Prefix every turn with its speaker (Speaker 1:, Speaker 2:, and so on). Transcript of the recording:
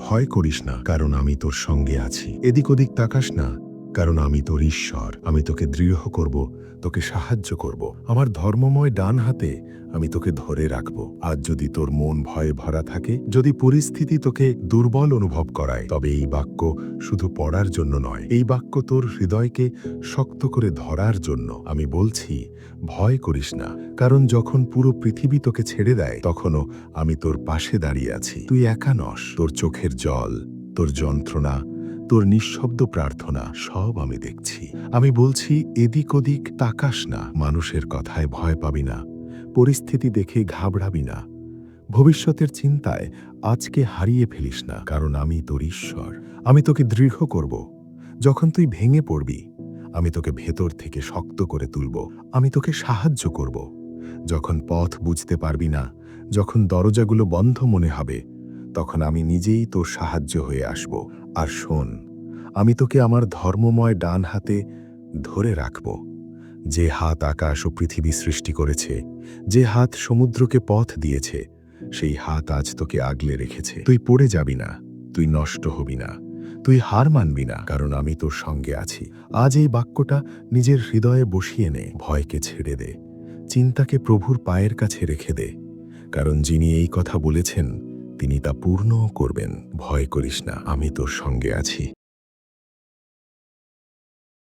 Speaker 1: ভয় করিস না, কারণ আমি তোর সঙ্গে আছি। এদিক ওদিক তাকাস না, কারণ আমি তোর ঈশ্বর। আমি তোকে দৃঢ় করব, তোকে সাহায্য করব। আমার ধর্মময় ডান হাতে আমি তোকে ধরে রাখব। আজ যদি তোর মন ভয়ে ভরা থাকে, যদি পরিস্থিতি তোকে দুর্বল অনুভব করায়, তবে এই বাক্য শুধু পড়ার জন্য নয়, এই বাক্য তোর হৃদয়কে শক্ত করে ধরার জন্য। আমি বলছি, ভয় করিস না, কারণ যখন পুরো পৃথিবী তোকে ছেড়ে দেয়, তখনও আমি তোর পাশে দাঁড়িয়ে আছি। তুই একা নস। তোর চোখের জল, তোর যন্ত্রণা, তোর নিঃশব্দ প্রার্থনা সব আমি দেখছি। আমি বলছি, এদিক ওদিক তাকাস না, মানুষের কথায় ভয় পাবি না, পরিস্থিতি দেখে ঘাবড়াবি না, ভবিষ্যতের চিন্তায় আজকে হারিয়ে ফেলিস না, কারণ আমি তোর ঈশ্বর। আমি তোকে দৃঢ় করব। যখন তুই ভেঙে পড়বি, আমি তোকে ভেতর থেকে শক্ত করে তুলব। আমি তোকে সাহায্য করব। যখন পথ বুঝতে পারবি না, যখন দরজাগুলো বন্ধ মনে হবে, তখন আমি নিজেই তোর সাহায্য হয়ে আসব। আর শোন, আমি তোকে আমার ধর্মময় ডান হাতে ধরে রাখব। যে হাত আকাশ ও পৃথিবী সৃষ্টি করেছে, যে হাত সমুদ্রকে পথ দিয়েছে, সেই হাত আজ তোকে আগলে রেখেছে। তুই পড়ে যাবি না, তুই নষ্ট হবি না, তুই হার মানবি না, কারণ আমি তোর সঙ্গে আছি। আজ এই বাক্যটা নিজের হৃদয়ে বসিয়ে নে। ভয়কে ছেড়ে দে, চিন্তাকে প্রভুর পায়ের কাছে রেখে দে, কারণ যিনি এই কথা বলেছেন তিনি তা পূর্ণও করবেন। ভয় করিস না, আমি তোর সঙ্গে আছি।